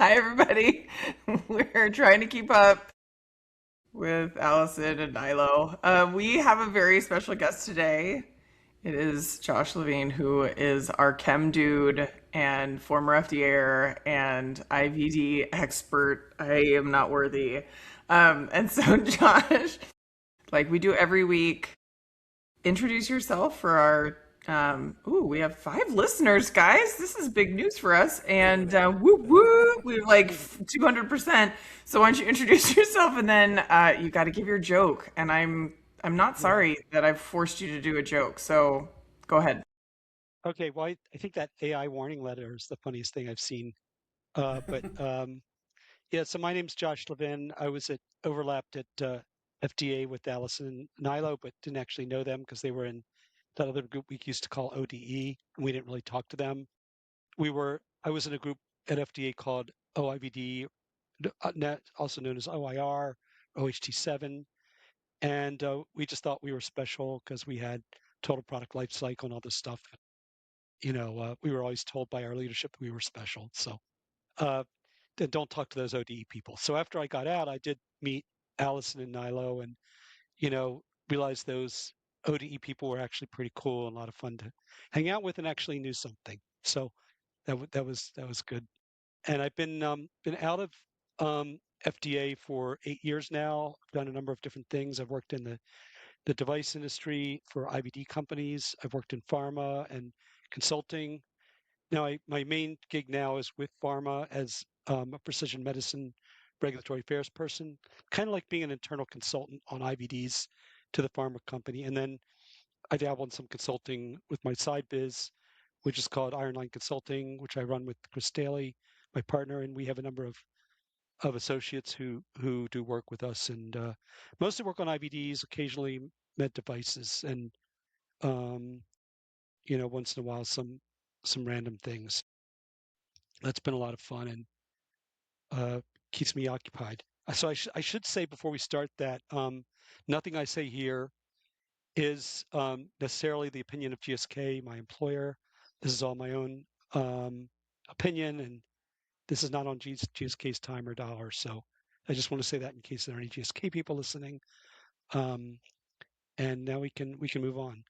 Hi, everybody. We're trying to keep up with Allison and Nilo. We have a very special guest today. It is Josh Levine, who is our chem dude and former FDA and IVD expert. I am not worthy. And so, Josh, like we do every week, introduce yourself for our we have 5 listeners, guys. This is big news for us. And woo woo, we're like 200%. So why don't you introduce yourself, and then you got to give your joke. And I'm not Yeah. sorry that I've forced you to do a joke. So go ahead. Okay. Well, I think that AI warning letter is the funniest thing I've seen. Yeah. So my name's Josh Levin. I was at overlapped at FDA with Allison and Nilo, but didn't actually know them because they were in that other group we used to call ODE, and we didn't really talk to them. I was in a group at FDA called OIVD, also known as OIR, OHT7, and we just thought we were special because we had total product life cycle and all this stuff. We were always told by our leadership we were special. So uh, don't talk to those ODE people. So after I got out, I did meet Allison and Nilo, and realized those ODE people were actually pretty cool and a lot of fun to hang out with, and actually knew something. So that was good. And I've been out of FDA for 8 years now. I've done a number of different things. I've worked in the device industry for IVD companies. I've worked in pharma and consulting. Now, my main gig now is with pharma as a precision medicine regulatory affairs person, kind of like being an internal consultant on IVDs to the pharma company. And then I dabble in some consulting with my side biz, which is called Iron Line Consulting, which I run with Chris Daly, my partner, and we have a number of associates who do work with us, and mostly work on IVDs, occasionally med devices, and um, once in a while some random things. That's been a lot of fun and uh, keeps me occupied. So I should say before we start that nothing I say here is necessarily the opinion of GSK, my employer. This is all my own opinion, and this is not on GSK's time or dollar. So I just want to say that in case there are any GSK people listening. Um, and now we can move on.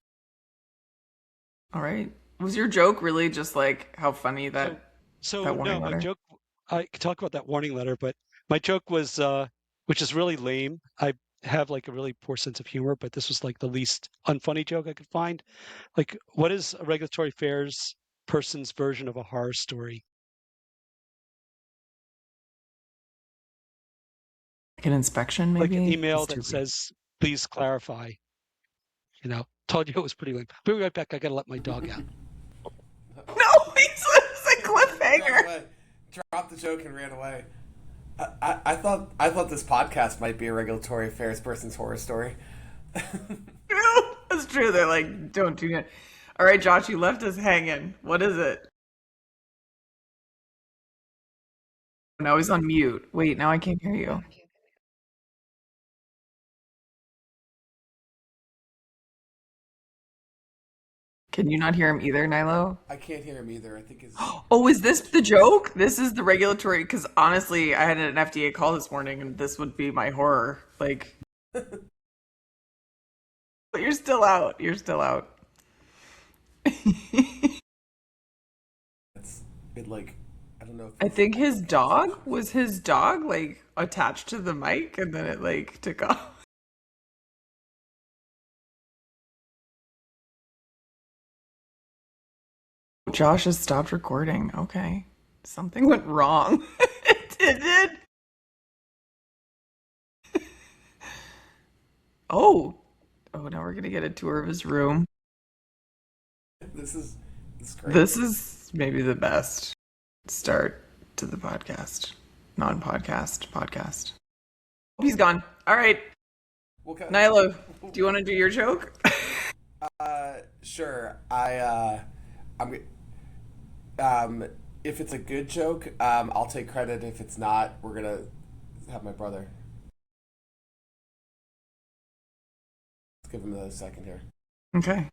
All right. Was your joke really just like how funny So that so no, warning my letter? joke. I could talk about that warning letter, but my joke was, which is really lame. I have like a really poor sense of humor, but this was like the least unfunny joke I could find. Like, what is a regulatory affairs person's version of a horror story? Like an inspection, Like an maybe? email That's that too weird. says, "Please clarify." Told you it was pretty lame. Be right back. I gotta let my dog out. No, it's a He ran cliffhanger. away, dropped the joke, and ran away. I thought this podcast might be a regulatory affairs person's horror story. True. That's true. They're like, don't do it. All right, Josh, you left us hanging. What is it? Now he's on mute. Wait, now I can't hear you. Can you not hear him either, Nilo? I can't hear him either. I think his Oh, is this the joke? This is the regulatory? Because honestly, I had an FDA call this morning, and this would be my horror. Like, but you're still out. You're still out. it's it like I don't know if I it's think his dog cancellation. was his dog like attached to the mic, and then it like took off. Josh has stopped recording. Okay. Something went wrong. It did. Oh. Oh, now we're gonna get a tour of his room. This is great. This is maybe the best start to the podcast. Non-podcast podcast. He's gone. All right. We'll go. Nyla, do you want to do your joke? Sure. I'm um if it's a good joke, I'll take credit. If it's not, we're gonna have my brother. Let's give him another second here. Okay.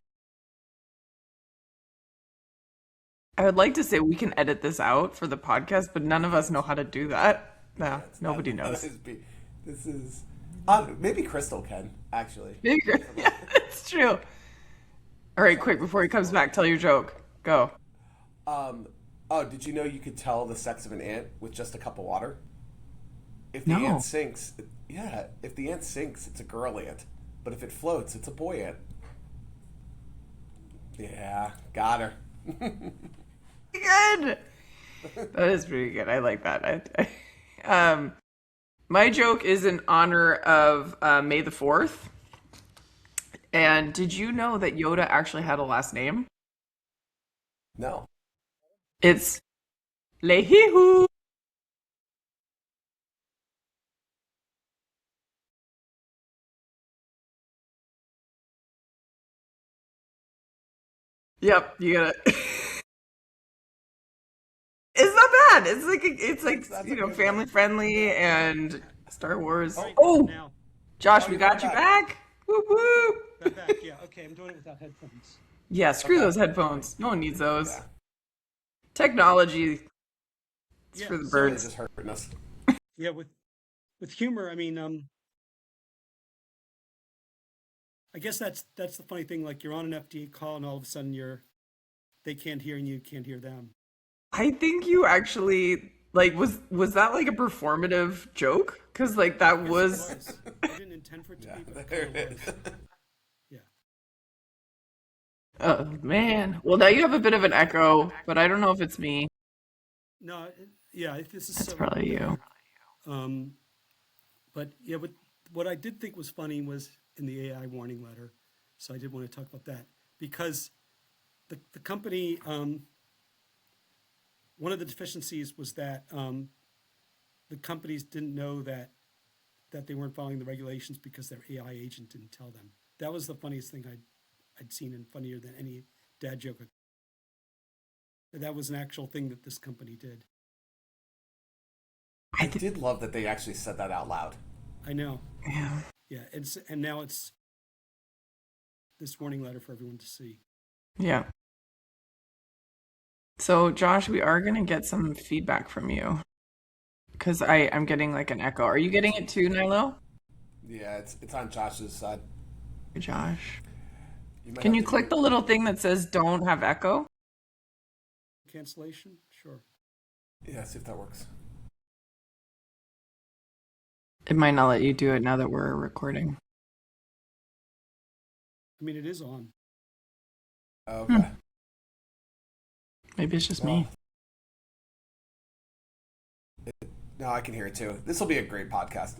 I would like to say we can edit this out for the podcast, but none of us know how to do that. Yeah, No, it's not. nobody knows. This is. Maybe Crystal can actually. Yeah, it's true. All right, quick, before he comes back, tell your joke. Go. Um, oh, did you know you could tell the sex of an ant with just a cup of water? If the ant No. sinks, yeah, if the ant sinks, it's a girl ant. But if it floats, it's a boy ant. Yeah, got her. Good. That is pretty good. I like that. My joke is in honor of May the 4th. And did you know that Yoda actually had a last name? No. It's Lehihu. Yep, you got it. It's not bad. That's you a know, good one. family friendly and Star Wars. All right, Oh, now Josh, Oh, we you're coming got you back. back. Whoop whoop. I'm back. Yeah, okay, I'm doing it without headphones. Yeah, screw Okay. those headphones. No one needs those. Yeah. Technology, it's Yeah, for the so Really birds. just hurting us. yeah, with humor, I mean, I guess that's the funny thing. Like you're on an FDA call, and all of a sudden they can't hear and you can't hear them. I think you actually like was that like a performative joke? Because like that Yes, it was. was. I didn't intend for it to Yeah, be, but it there kind it of is. was. Yeah. Oh man. Well, now you have a bit of an echo, but I don't know if it's me. No, yeah, this is It's so probably you. better. Um, but yeah, what I did think was funny was in the AI warning letter. So I did want to talk about that because the company, one of the deficiencies was that the companies didn't know that they weren't following the regulations because their AI agent didn't tell them. That was the funniest thing I'd seen, and funnier than any dad joke. That was an actual thing that this company did. I I think. did love that they actually said that out loud. I know. Yeah. Yeah, and now it's this warning letter for everyone to see. Yeah. So, Josh, we are gonna get some feedback from you because I'm getting like an echo. Are you getting it too, Nilo? Yeah, it's on Josh's side. Josh. You might Can have you to click mute. the little thing that says don't have echo? Cancellation? Sure. Yeah, see if that works. It might not let you do it now that we're recording. I mean, it is on. Hmm. Okay. Maybe it's just me. Well, no, I can hear it too. This will be a great podcast.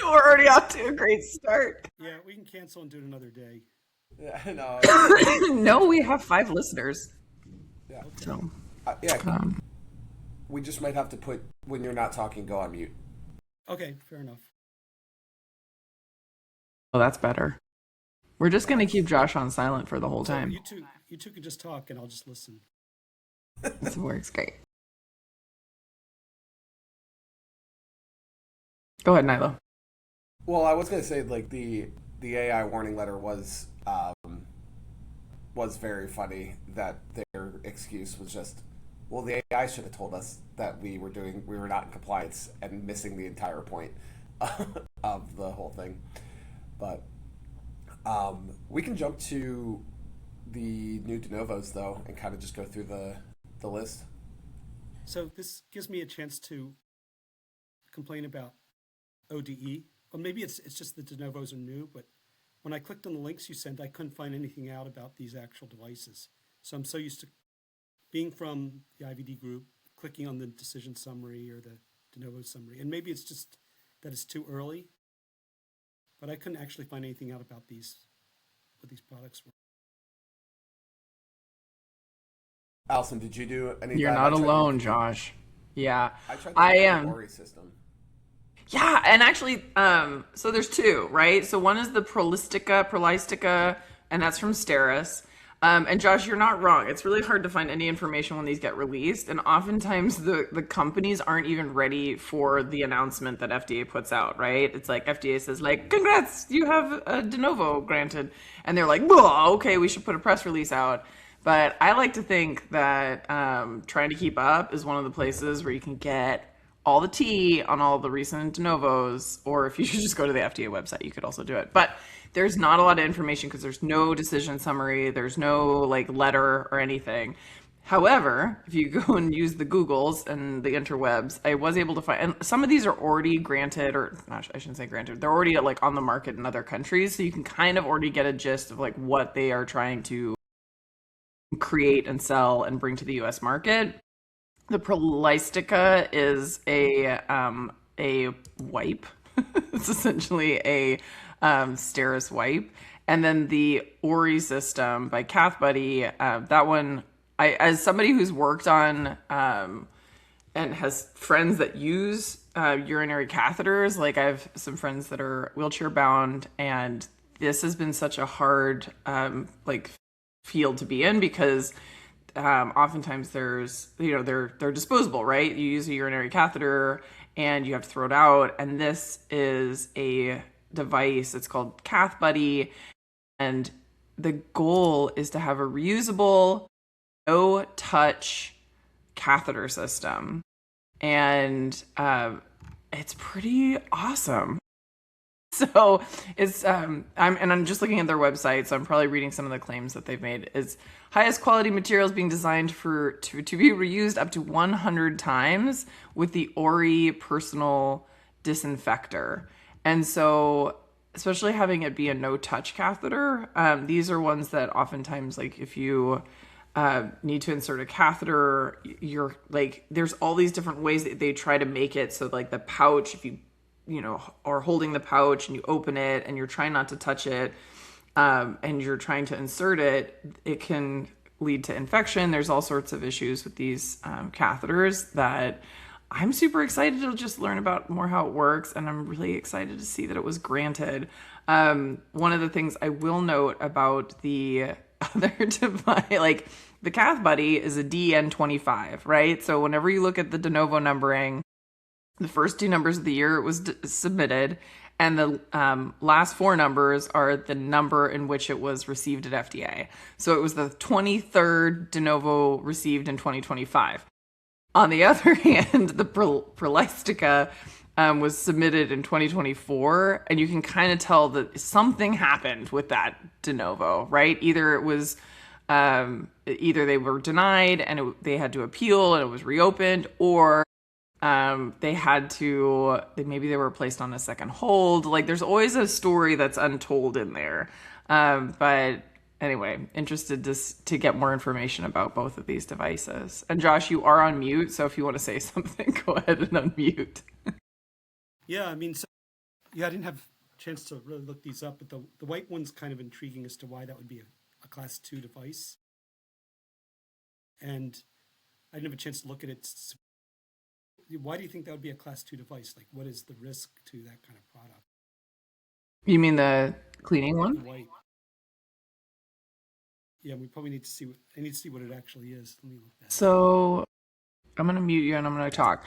We're already off to a great start. Yeah, we can cancel and do it another day. Yeah, no, No, we have 5 listeners. yeah, So, yeah. um, We just might have to put when you're not talking, go on mute. Okay, fair enough. oh, that's better. We're just gonna keep Josh on silent for the whole So time. you two can just talk, and I'll just listen. This works great. Go ahead, Nilo. Well, I was gonna say like the AI warning letter was very funny. That their excuse was just, well, the AI should have told us that we were not in compliance and missing the entire point of the whole thing. But we can jump to the new de novos though and kind of just go through the list. So this gives me a chance to complain about ODE. Or maybe it's just the de novos are new, but when I clicked on the links you sent, I couldn't find anything out about these actual devices. So I'm so used to being from the IVD group, clicking on the decision summary or the de novo summary. And maybe it's just that it's too early, but I couldn't actually find anything out about what these products were. Allison, did you do any? You're of that? not I tried alone, looking up. Josh. Yeah, I tried to I look up am. the AurieSystem. Yeah, and actually, so there's two, right? So one is the Prolistica, and that's from Steris. And Josh, you're not wrong. It's really hard to find any information when these get released, and oftentimes the companies aren't even ready for the announcement that FDA puts out, right? It's like FDA says, like, "Congrats, you have a de novo granted," and they're like, "Well, okay, we should put a press release out." But I like to think that trying to keep up is one of the places where you can get all the tea on all the recent de novos, or if you should just go to the FDA website, you could also do it. But there's not a lot of information because there's no decision summary, there's no like letter or anything. However, if you go and use the Googles and the interwebs, I was able to find, and some of these are already granted, or not, I shouldn't say granted, they're already like on the market in other countries. So you can kind of already get a gist of like what they are trying to create and sell and bring to the US market. The Prolistica is a wipe. It's essentially a Steris wipe. And then the AurieSystem by CathBuddy, that one, as somebody who's worked on and has friends that use urinary catheters, like I have some friends that are wheelchair bound, and this has been such a hard like field to be in because oftentimes there's they're disposable, right? You use a urinary catheter and you have to throw it out, and this is a device. It's called CathBuddy, and the goal is to have a reusable, no touch catheter system, and it's pretty awesome. So it's I'm just looking at their website, so I'm probably reading some of the claims that they've made. Is highest quality materials being designed to be reused up to 100 times with the Aurie personal disinfector. And so especially having it be a no touch catheter, these are ones that oftentimes, like if you need to insert a catheter, you're like, there's all these different ways that they try to make it so like the pouch, if you are holding the pouch and you open it and you're trying not to touch it, and you're trying to insert it, it can lead to infection. There's all sorts of issues with these catheters that I'm super excited to just learn about more how it works, and I'm really excited to see that it was granted. One of the things I will note about the other device, like the CathBuddy is a DN25, right? So whenever you look at the de novo numbering, the first two numbers of the year it was submitted, and the last four numbers are the number in which it was received at FDA. So it was the 23rd de novo received in 2025. On the other hand, the Prolistica was submitted in 2024, and you can kind of tell that something happened with that de novo, right? Either it was either they were denied and they had to appeal and it was reopened, or maybe they were placed on a second hold. Like there's always a story that's untold in there. But anyway, interested to get more information about both of these devices. And Josh, you are on mute, so if you want to say something, go ahead and unmute. Yeah, I mean, so, yeah, I didn't have a chance to really look these up, but the white one's kind of intriguing as to why that would be a class 2 device. And I didn't have a chance to look at it. Why do you think that would be a class 2 device? Like, what is the risk to that kind of product? You mean the cleaning one? The white. Yeah, we probably need to see I need to see what it actually is. Let me look that. So I'm going to mute you and I'm going to talk.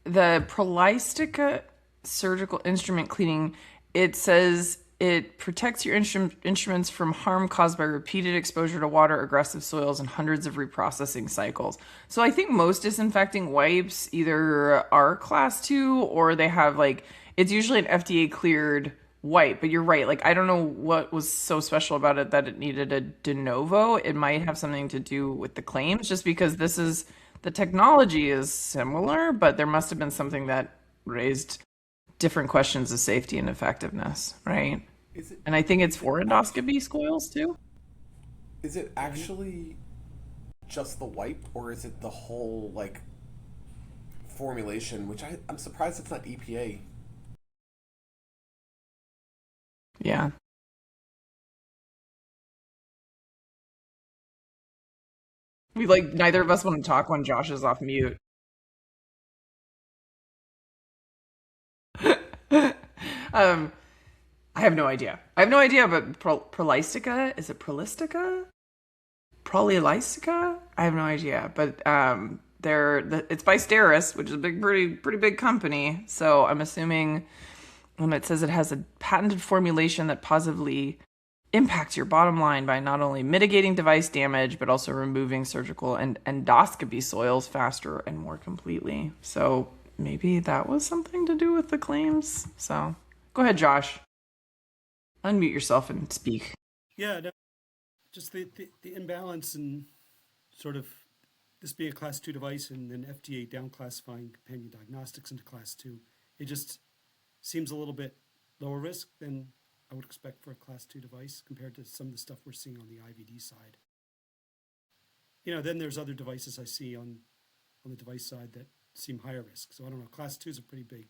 The Prolistica surgical instrument cleaning, it says it protects your instruments from harm caused by repeated exposure to water, aggressive soils, and hundreds of reprocessing cycles. So I think most disinfecting wipes either are class 2 or they have like, it's usually an FDA cleared wipe. But you're right. Like, I don't know what was so special about it that it needed a de novo. It might have something to do with the claims, just because the technology is similar, but there must have been something that raised different questions of safety and effectiveness, right? And I think it's for endoscopy coils too. Is it actually just the wipe, or is it the whole like formulation? Which I'm surprised it's not EPA. Yeah. We like neither of us want to talk when Josh is off mute. I have no idea. I have no idea, but Prolistica, is it Prolistica? Prolistica? I have no idea, but it's by Steris, which is a pretty big company. So I'm assuming it says it has a patented formulation that positively impacts your bottom line by not only mitigating device damage, but also removing surgical and endoscopy soils faster and more completely. So maybe that was something to do with the claims. So go ahead, Josh. Unmute yourself and speak. Yeah, no, just the imbalance and sort of this being a class 2 device and then FDA down classifying companion diagnostics into class 2. It just seems a little bit lower risk than I would expect for a class 2 device compared to some of the stuff we're seeing on the IVD side. Then there's other devices I see on the device side that seem higher risk. So I don't know, class 2 is a pretty big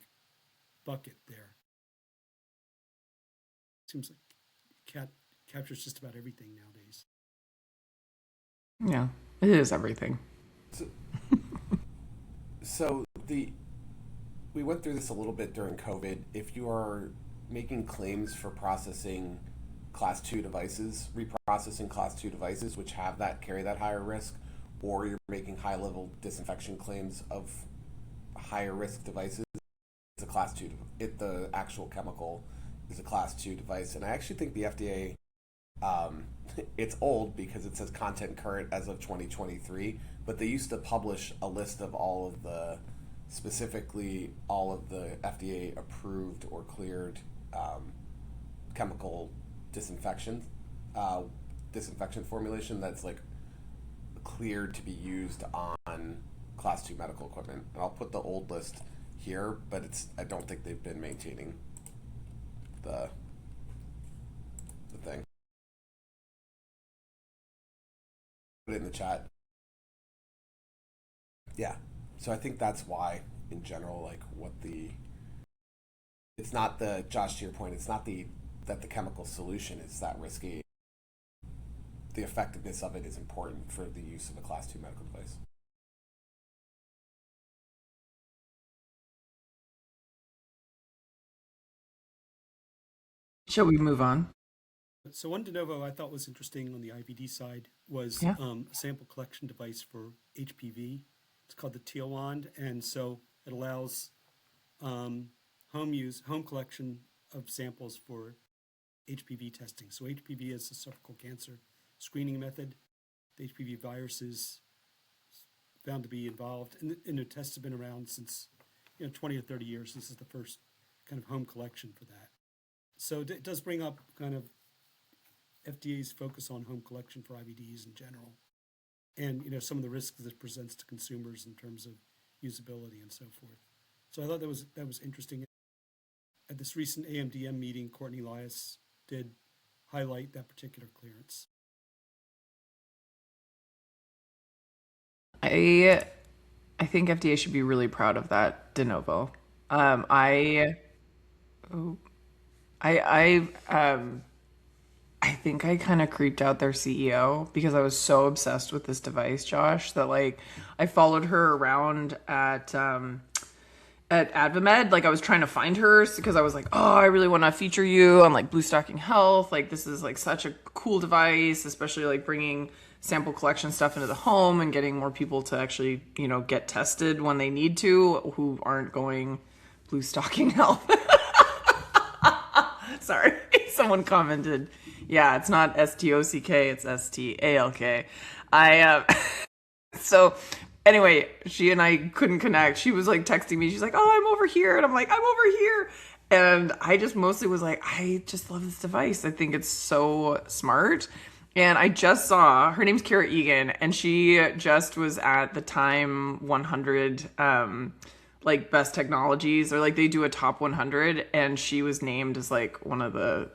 bucket there. Seems like captures just about everything nowadays. Yeah, it is everything. So we went through this a little bit during COVID. If you are making claims for processing class 2 devices, reprocessing class 2 devices which have that carry that higher risk, or you're making high level disinfection claims of higher risk devices, it's a class 2. The actual chemical is a class 2 device, and I actually think the FDA, it's old because it says content current as of 2023, but they used to publish a list of specifically all of the FDA approved or cleared chemical disinfection formulation that's like cleared to be used on class 2 medical equipment. And I'll put the old list here, but I don't think they've been maintaining the thing. Put it in the chat. Yeah. So I think that's why, in general, like it's not Josh, to your point, it's not that the chemical solution is that risky. The effectiveness of it is important for the use of a class 2 medical device. Shall we move on? So one de novo I thought was interesting on the IVD side was Yeah. a sample collection device for HPV. It's called the Teal Wand, and so it allows home collection of samples for HPV testing. So HPV is a cervical cancer screening method. The HPV virus is found to be involved, and the tests have been around since 20 or 30 years. This is the first kind of home collection for that. So it does bring up kind of FDA's focus on home collection for IVDs in general, and some of the risks that it presents to consumers in terms of usability and so forth. So I thought that was interesting. At this recent AMDM meeting, Courtney Elias did highlight that particular clearance. I think FDA should be really proud of that de novo. I think I kind of creeped out their CEO because I was so obsessed with this device, Josh, that like I followed her around at AdvaMed. Like I was trying to find her because I was like, oh, I really want to feature you on like Blue Stocking Health. Like this is like such a cool device, especially like bringing sample collection stuff into the home and getting more people to actually, get tested when they need to, who aren't going Blue Stocking Health. Sorry, someone commented. Yeah, it's not STOCK, it's STALK. So anyway, she and I couldn't connect. She was like texting me. She's like, "Oh, I'm over here," and I'm like, "I'm over here." And I just mostly was like, I just love this device. I think it's so smart. And I just saw her name's Kara Egan, and she just was at the Time 100 like best technologies, or like they do a top 100, and she was named as like one of the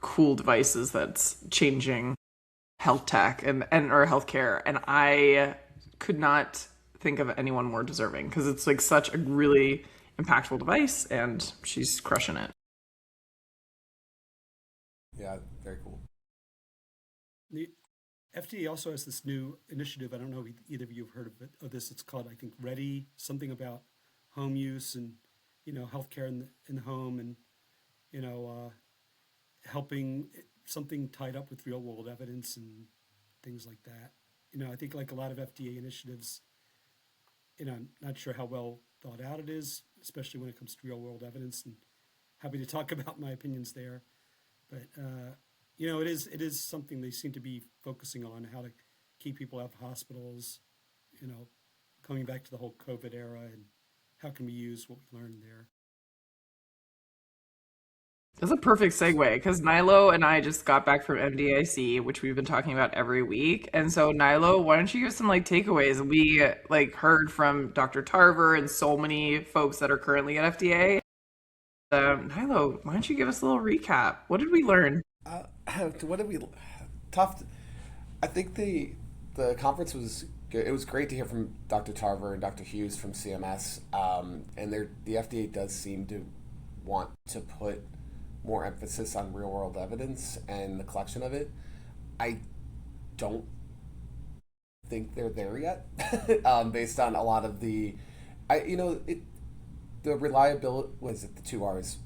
cool devices that's changing health tech and or healthcare. And I could not think of anyone more deserving because it's like such a really impactful device, and she's crushing it. Yeah, very cool. The FDA also has this new initiative. I don't know if either of you have heard of this. It's called, I think, READY, something about home use and healthcare in the home, and helping, something tied up with real world evidence and things like that. I think like a lot of FDA initiatives, I'm not sure how well thought out it is, especially when it comes to real world evidence, and happy to talk about my opinions there. But it is something they seem to be focusing on, how to keep people out of hospitals, you know, coming back to the whole COVID era, and how can we use what we learned there. That's a perfect segue because Nilo and I just got back from MDIC, which we've been talking about every week. And so, Nilo, why don't you give some like takeaways? We like heard from Dr. Tarver and so many folks that are currently at FDA. Nilo, why don't you give us a little recap? What did we learn? Uh, what did we tough? I think the conference was good. It was great to hear from Dr. Tarver and Dr. Hughes from CMS, and the FDA does seem to want to put more emphasis on real world evidence and the collection of it. I don't think they're there yet, based on a lot of the reliability. Was it the two R's?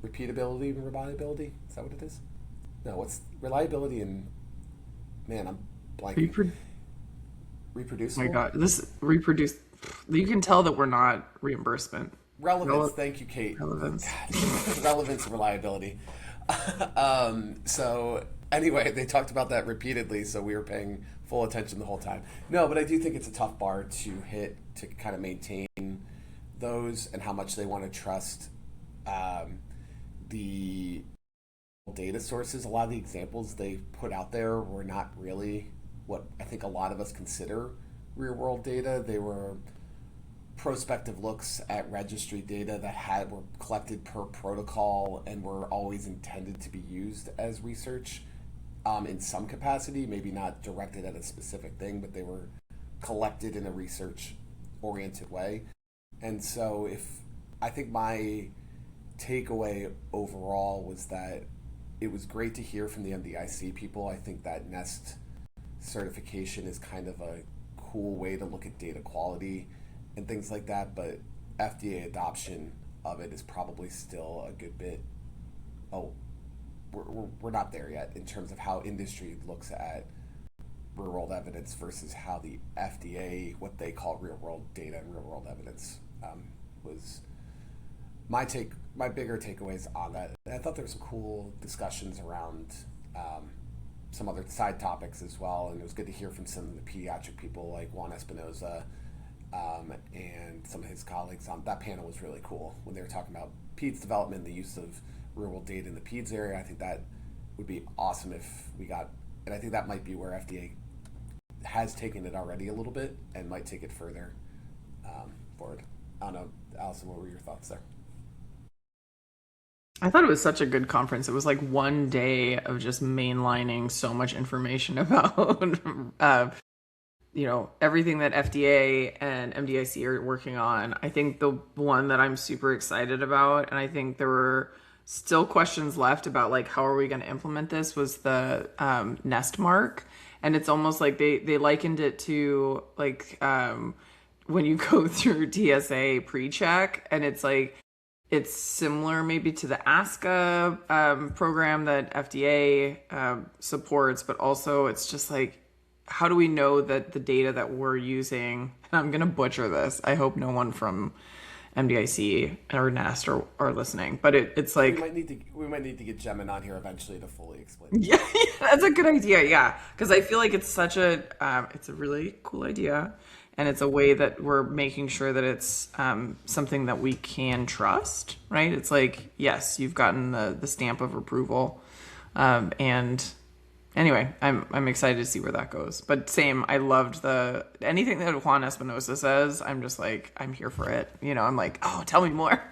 Repeatability and reliability. Is that what it is? No, what's reliability and man, I'm blanking. Repro- oh my Reproducible. God, this reproduce. You can tell that we're not reimbursement. Relevance. Rele- Thank you, Kate. Relevance. God. Relevance and reliability. So anyway, they talked about that repeatedly, so we were paying full attention the whole time. No, but I do think it's a tough bar to hit to kind of maintain those and how much they want to trust um, the data sources. A lot of the examples they put out there were not really what I think a lot of us consider real world data. They were prospective looks at registry data that were collected per protocol and were always intended to be used as research, in some capacity, maybe not directed at a specific thing, but they were collected in a research oriented way. And so if I think my takeaway overall was that it was great to hear from the MDIC people. I think that NEST certification is kind of a cool way to look at data quality and things like that, but FDA adoption of it is probably still a good bit. Oh, we're not there yet in terms of how industry looks at real world evidence versus how the FDA, what they call real world data and real world evidence, was my bigger takeaways on that. And I thought there were some cool discussions around some other side topics as well, and it was good to hear from some of the pediatric people like Juan Espinoza, and some of his colleagues. On that panel was really cool when they were talking about PEDS development, the use of real world data in the PEDS area. I think that would be awesome if we got, and I think that might be where FDA has taken it already a little bit and might take it further forward. I don't know, Allison, what were your thoughts there? I thought it was such a good conference. It was like one day of just mainlining so much information about everything that FDA and MDIC are working on. I think the one that I'm super excited about, and I think there were still questions left about like how are we going to implement this, was the nest mark. And it's almost like they likened it to like when you go through TSA pre-check, and it's like it's similar maybe to the ASCA program that FDA supports, but also it's just like, how do we know that the data that we're using, and I'm going to butcher this, I hope no one from MDIC or NAST are listening, but it's We like, might need to get Gemma on here eventually to fully explain it. yeah, yeah, that's a good idea. Yeah, because I feel like it's a really cool idea, and it's a way that we're making sure that it's something that we can trust. Right? It's like, yes, you've gotten the stamp of approval, and anyway, I'm excited to see where that goes. But same, I loved anything that Juan Espinosa says. I'm just like, I'm here for it. I'm like, oh, tell me more.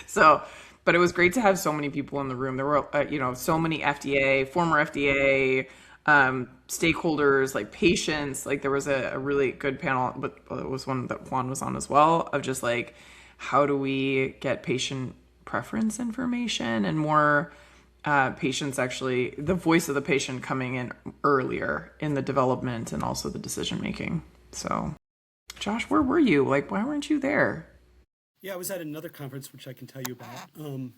So, but it was great to have so many people in the room. There were, so many former FDA stakeholders, like patients. Like there was a really good panel, but it was one that Juan was on as well, of just like, how do we get patient preference information and more patients actually, the voice of the patient coming in earlier in the development and also the decision making. So, Josh, where were you? Like, why weren't you there? Yeah, I was at another conference which I can tell you about,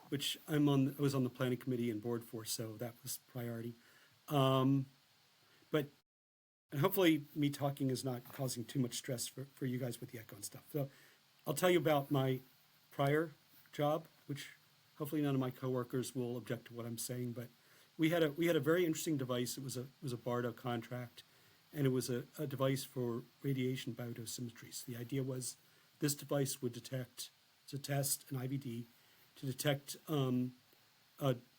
which I was on the planning committee and board for, so that was priority. Um, but and hopefully me talking is not causing too much stress for you guys with the echo and stuff. So I'll tell you about my prior job, which hopefully none of my coworkers will object to what I'm saying, but we had a very interesting device. It was a BARDA contract, and it was a device for radiation biodosimetry. So the idea was this device would test an IVD to detect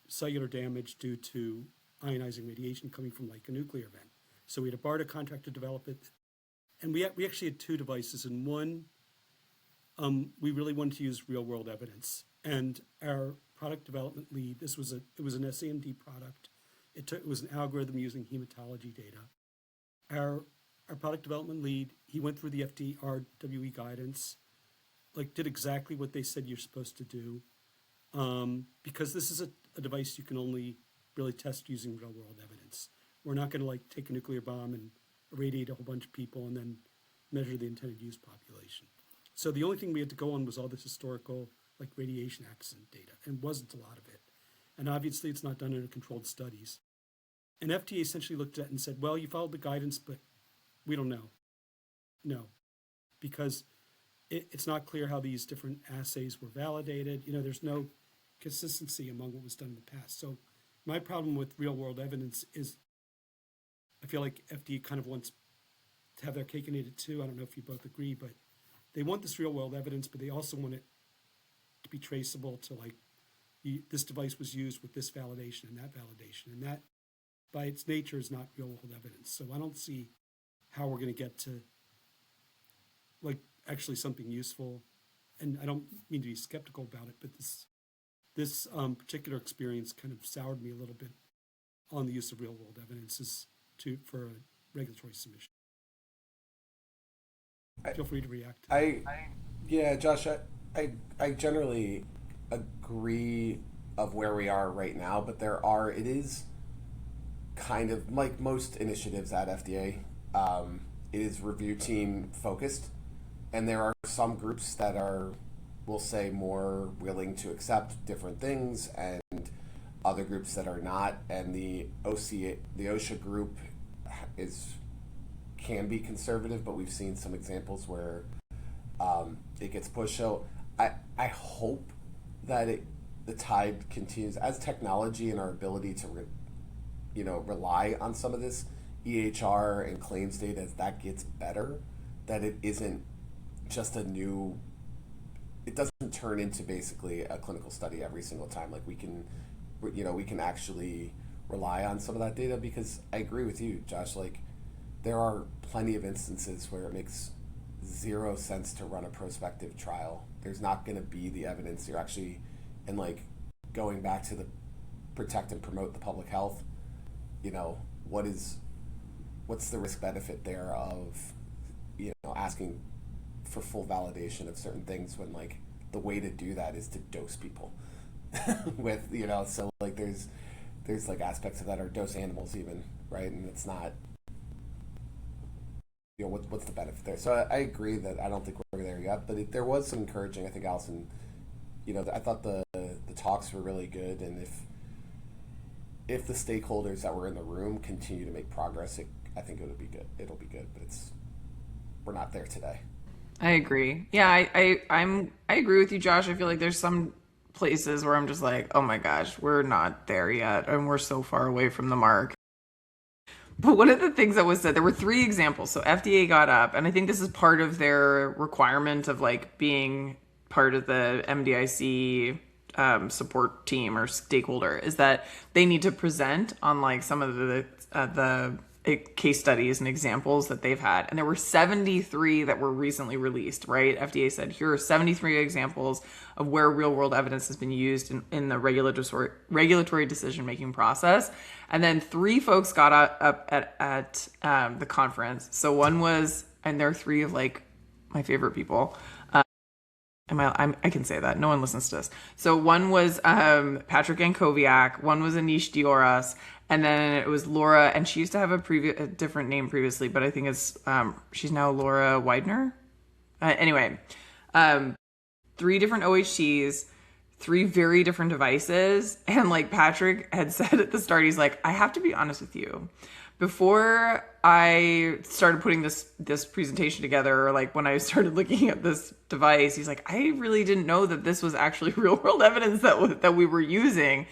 cellular damage due to ionizing radiation coming from like a nuclear event. So we had a BARDA contract to develop it, and we actually had two devices. And one, we really wanted to use real world evidence, and our product development lead, it was an SAMD product. It was an algorithm using hematology data. Our product development lead, he went through the FDA RWE guidance, like did exactly what they said you're supposed to do, because this is a device you can only really test using real world evidence. We're not going to like take a nuclear bomb and irradiate a whole bunch of people and then measure the intended use population. So the only thing we had to go on was all this historical like radiation accident data, and wasn't a lot of it. And obviously it's not done in controlled studies. And FDA essentially looked at it and said, well, you followed the guidance, but we don't know. No, because it's not clear how these different assays were validated. There's no consistency among what was done in the past. So my problem with real world evidence is I feel like FDA kind of wants to have their cake and eat it too. I don't know if you both agree, but they want this real world evidence, but they also want it to be traceable to like this device was used with this validation and that validation, and that by its nature is not real world evidence. So I don't see how we're going to get to like actually something useful. And I don't mean to be skeptical about it, but this particular experience kind of soured me a little bit on the use of real world evidence for a regulatory submission. Feel free to react. Yeah, Josh, I generally agree of where we are right now, but it is kind of like most initiatives at FDA, it is review team focused, and there are some groups that are, we'll say, more willing to accept different things, and other groups that are not. And the OSHA group can be conservative, but we've seen some examples where it gets pushed. So I hope that the tide continues as technology and our ability to rely on some of this EHR and claims data, as that gets better, that it isn't just it doesn't turn into basically a clinical study every single time. Like we can actually rely on some of that data, because I agree with you, Josh, like there are plenty of instances where it makes zero sense to run a prospective trial. There's not going to be the evidence you're actually, and like going back to the protect and promote the public health, what's the risk benefit there of asking for full validation of certain things when like the way to do that is to dose people with so like there's like aspects of that, or dose animals even, right? And it's not what's the benefit there. So I agree that I don't think we're there yet, but there was some encouraging. I think Allison, I thought the talks were really good, and if the stakeholders that were in the room continue to make progress, I think it'll be good. It'll be good, but we're not there today. I agree. Yeah, I agree with you, Josh. I feel like there's some places where I'm just like, oh my gosh, we're not there yet, and we're so far away from the mark. But one of the things that was said, there were 3 examples. So FDA got up, and I think this is part of their requirement of like being part of the MDIC support team or stakeholder, is that they need to present on like some of the case studies and examples that they've had. And there were 73 that were recently released, right? FDA said, here are 73 examples of where real world evidence has been used in the regulatory decision-making process. And then 3 folks got up at the conference. So one was, and there are 3 of like my favorite people. I can say that. No one listens to this. So one was Patrick Ankoviak, one was Anish Dioras, and then it was Laura, and she used to have a different name previously, but I think it's she's now Laura Widener. Anyway, 3 different OHTs, 3 very different devices, and like Patrick had said at the start, he's like, I have to be honest with you. Before I started putting this presentation together, or like when I started looking at this device, he's like, I really didn't know that this was actually real world evidence that we were using.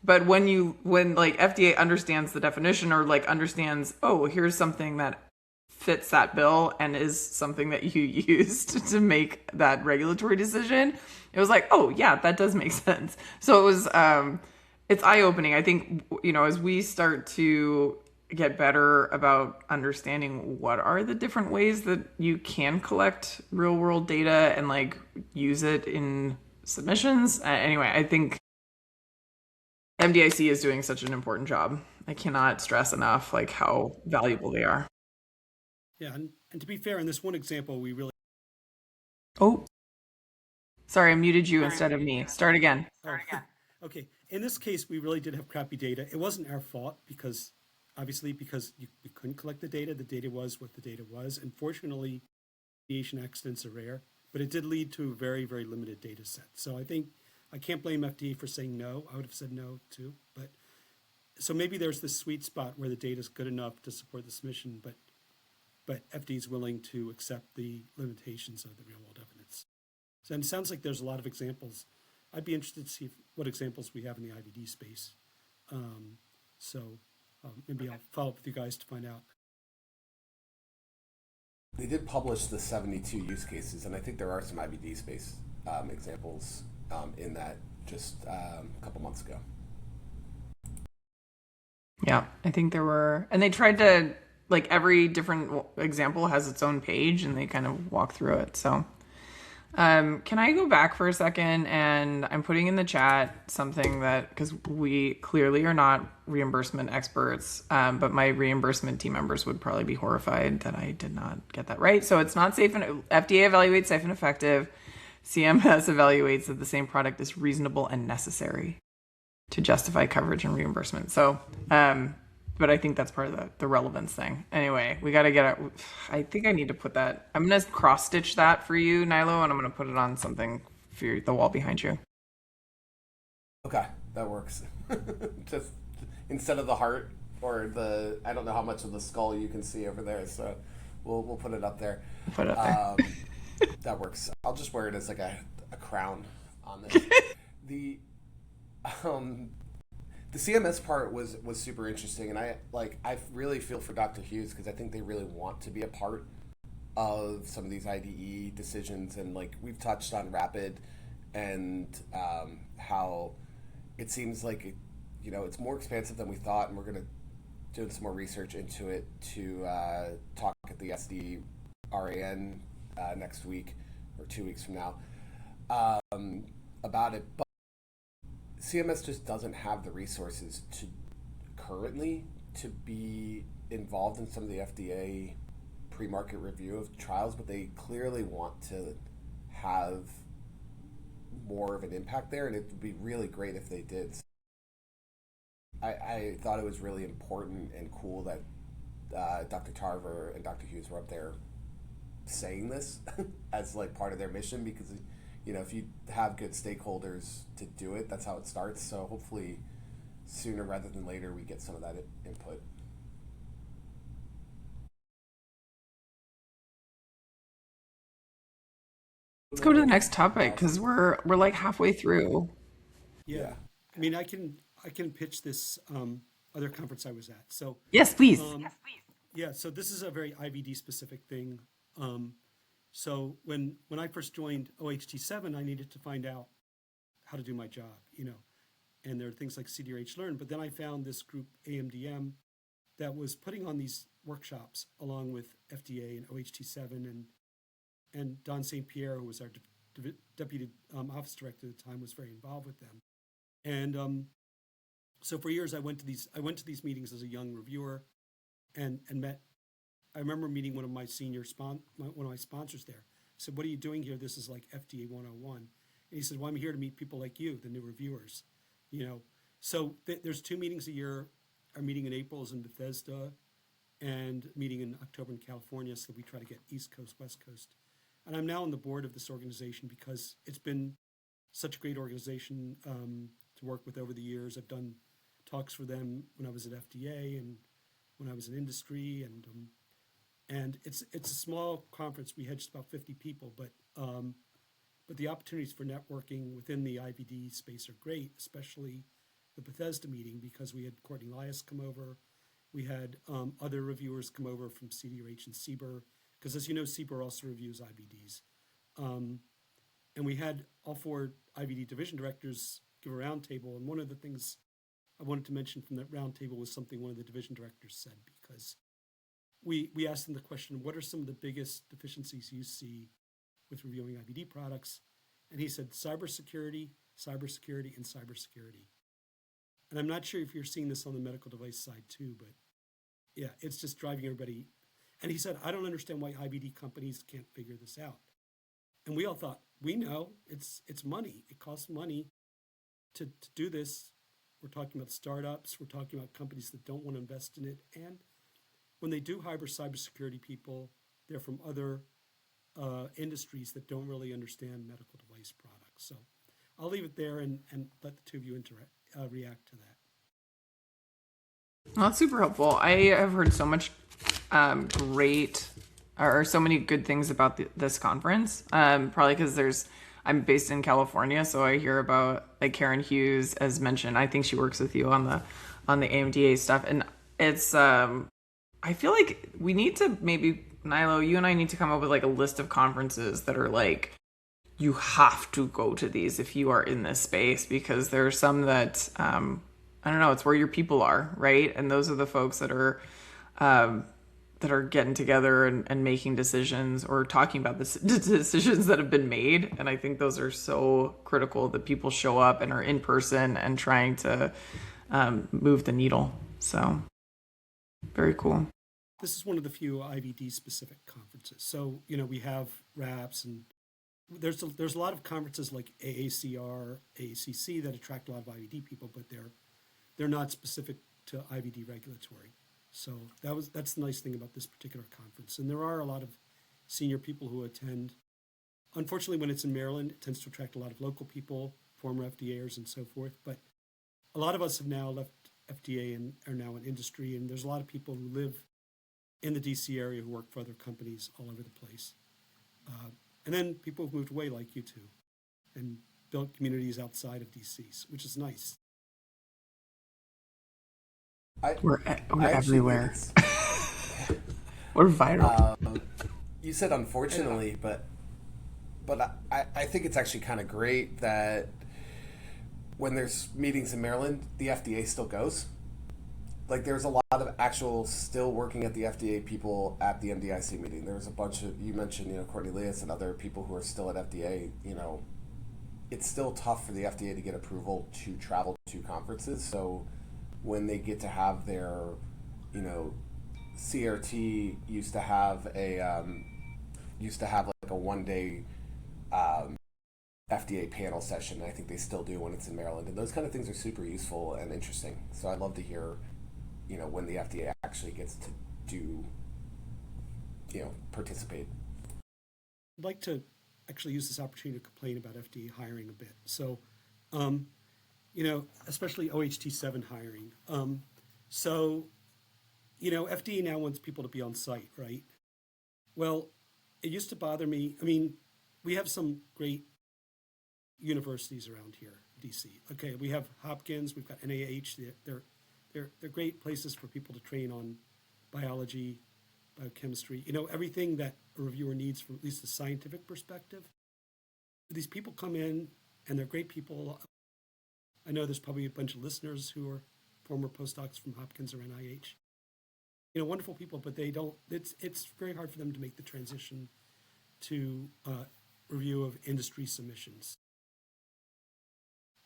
But when like FDA understands the definition or like understands, oh, here's something that fits that bill and is something that you used to make that regulatory decision, it was like, oh yeah, that does make sense. So it was it's eye-opening. I think, as we start to get better about understanding what are the different ways that you can collect real world data and like use it in submissions. Anyway, I think MDIC is doing such an important job. I cannot stress enough like how valuable they are. Yeah, and to be fair, in this one example, we really. Oh, sorry, I muted you instead of me. Start again. Oh, okay. In this case, we really did have crappy data. It wasn't our fault because, obviously, because we couldn't collect the data. The data was what the data was. And fortunately, aviation accidents are rare, but it did lead to a very, very limited data set. So I think I can't blame FDA for saying no. I would have said no too. But so maybe there's this sweet spot where the data is good enough to support the submission, but FDA is willing to accept the limitations of the real world evidence. So, and it sounds like there's a lot of examples. I'd be interested to see what examples we have in the IVD space. Maybe I'll follow up with you guys to find out. They did publish the 72 use cases, and I think there are some IVD space examples in that just a couple months ago. Yeah, I think there were, and they tried to, like, every different example has its own page and they kind of walk through it. So can I go back for a second? And I'm putting in the chat something that, because we clearly are not reimbursement experts, but my reimbursement team members would probably be horrified that I did not get that right. So it's not safe, and FDA evaluates safe and effective. CMS evaluates that the same product is reasonable and necessary to justify coverage and reimbursement. So, but I think that's part of the relevance thing. Anyway, we got to get it. I think I need to put that. I'm going to cross stitch that for you, Nilo, and I'm going to put it on something for the wall behind you. Okay, that works. Just instead of the heart or I don't know how much of the skull you can see over there, so we'll put it up there. Put it up there. That works. I'll just wear it as like a crown on this. The CMS part was super interesting, and I really feel for Dr. Hughes because I think they really want to be a part of some of these IDE decisions, and like we've touched on Rapid and how it seems like it's more expansive than we thought, and we're going to do some more research into it to talk at the SDRAN next week or 2 weeks from now about it. But CMS just doesn't have the resources currently to be involved in some of the FDA pre-market review of trials, but they clearly want to have more of an impact there, and it would be really great if they did. I thought it was really important and cool that Dr. Tarver and Dr. Hughes were up there saying this as like part of their mission, because if you have good stakeholders to do it, that's how it starts. So hopefully sooner rather than later we get some of that input. Let's go to the next topic because we're like halfway through. Yeah. I mean, I can pitch this other conference I was at. So yes, please. Yeah, so this is a very IVD specific thing. So when I first joined OHT7, I needed to find out how to do my job, and there are things like CDRH Learn. But then I found this group AMDM that was putting on these workshops along with FDA and OHT7, and Don St. Pierre, who was our deputy office director at the time, was very involved with them. And so for years I went to these meetings as a young reviewer, and met. I remember meeting one of my one of my sponsors there. I said, "What are you doing here? This is like FDA 101." And he said, "Well, I'm here to meet people like you, the new reviewers." So there's 2 meetings a year. Our meeting in April is in Bethesda, and meeting in October in California. So we try to get East Coast, West Coast. And I'm now on the board of this organization because it's been such a great organization to work with over the years. I've done talks for them when I was at FDA and when I was in industry, and it's a small conference. We had just about 50 people, but the opportunities for networking within the IVD space are great, especially the Bethesda meeting because we had Courtney Elias come over. We had other reviewers come over from CDRH and CBER, because as you know, CBER also reviews IVDs. And we had all 4 IVD division directors give a roundtable. And one of the things I wanted to mention from that roundtable was something one of the division directors said, because we asked them the question, what are some of the biggest deficiencies you see with reviewing IVD products? And he said, cybersecurity, cybersecurity, and cybersecurity. And I'm not sure if you're seeing this on the medical device side too, but yeah, it's just driving everybody. And he said, I don't understand why IVD companies can't figure this out. And we all thought, we know it's money. It costs money to do this. We're talking about startups. We're talking about companies that don't want to invest in it. And when they do hire cybersecurity people, they're from other industries that don't really understand medical device products. So I'll leave it there and let the two of you react to that. Well, that's super helpful. I have heard so much great or so many good things about this conference. Probably because I'm based in California, so I hear about like Karen Hughes, as mentioned. I think she works with you on the AMDA stuff, and it's I feel like we need to maybe, Nilo, you and I need to come up with like a list of conferences that are like, you have to go to these if you are in this space, because there are some that I don't know, it's where your people are, right? And those are the folks that are getting together and making decisions or talking about the decisions that have been made. And I think those are so critical, that people show up and are in person and trying to move the needle. So very cool. This is one of the few IVD specific conferences. So, we have RAPS, and there's a lot of conferences like AACR, AACC that attract a lot of IVD people, but they're not specific to IVD regulatory. So that's the nice thing about this particular conference. And there are a lot of senior people who attend. Unfortunately, when it's in Maryland, it tends to attract a lot of local people, former FDAers and so forth. But a lot of us have now left FDA and are now in industry. And there's a lot of people who live in the DC area who work for other companies all over the place. And then people have moved away like you two and built communities outside of DC, which is nice. We're everywhere. We're viral. You said unfortunately, but I think it's actually kind of great that when there's meetings in Maryland, the FDA still goes. Like, there's a lot of actual still working at the FDA people at the MDIC meeting. There's a bunch of, you mentioned, Courtney Elias and other people who are still at FDA. It's still tough for the FDA to get approval to travel to conferences. So when they get to have their, CRT used to have like a 1-day FDA panel session. I think they still do when it's in Maryland, and those kind of things are super useful and interesting. So I'd love to hear, when the FDA actually gets to do, participate. I'd like to actually use this opportunity to complain about FDA hiring a bit. So, especially OHT7 hiring. FDA now wants people to be on site, right? Well, it used to bother me. I mean, we have some great universities around here, DC. Okay, we have Hopkins, we've got NIH. They're great places for people to train on biology, biochemistry, everything that a reviewer needs from at least a scientific perspective. These people come in and they're great people. I know there's probably a bunch of listeners who are former postdocs from Hopkins or NIH. Wonderful people, but they don't, it's very hard for them to make the transition to review of industry submissions.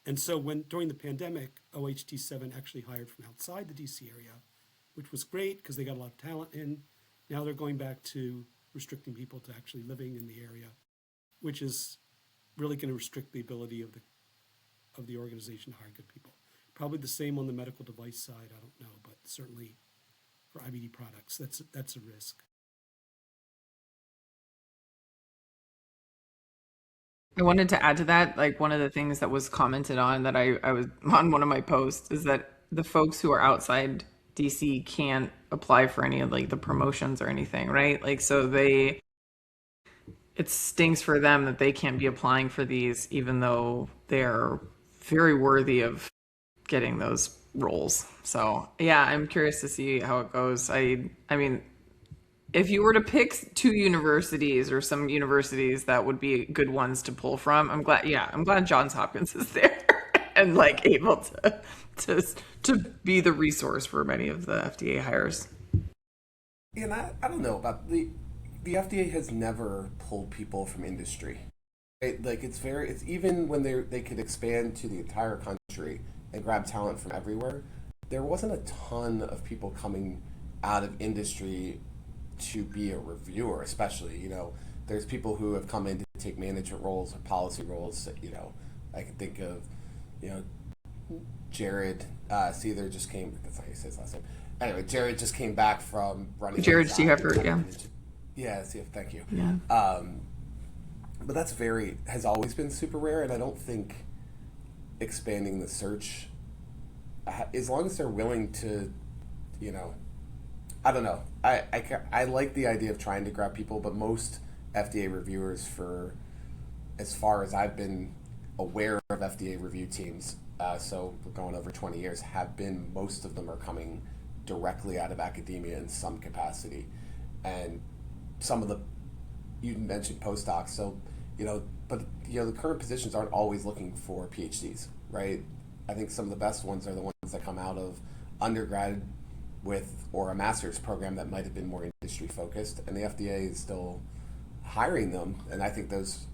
And so during the pandemic, OHT7 actually hired from outside the DC area, which was great because they got a lot of talent in. Now they're going back to restricting people to actually living in the area, which is really going to restrict the ability of the organization to hire good people. Probably the same on the medical device side, I don't know, but certainly for IVD products, that's a risk. I wanted to add to that, like one of the things that was commented on that I was on one of my posts is that the folks who are outside DC can't apply for any of like the promotions or anything, right? Like, so it stinks for them that they can't be applying for these, even though they're very worthy of getting those roles. So yeah, I'm curious to see how it goes. I mean, if you were to pick two universities or some universities that would be good ones to pull from, I'm glad Johns Hopkins is there and like able to to be the resource for many of the FDA hires. And I don't know about the FDA has never pulled people from industry. Like it's even when they could expand to the entire country and grab talent from everywhere, there wasn't a ton of people coming out of industry to be a reviewer, especially, there's people who have come in to take management roles or policy roles. I can think of, you know, Jared Seether just came. That's how you say his last name. Anyway, Jared just came back from running. Jared Seeheffer, yeah. Yeah, Seeheffer, thank you. Yeah. But has always been super rare, and I don't think expanding the search, as long as they're willing to, I don't know. I like the idea of trying to grab people, but most FDA reviewers, for as far as I've been aware of FDA review teams, so we're going over 20 years, most of them are coming directly out of academia in some capacity. And you mentioned postdocs, so, but the current positions aren't always looking for PhDs, right? I think some of the best ones are the ones that come out of undergrad or a master's program that might have been more industry focused, and the FDA is still hiring them, and I think those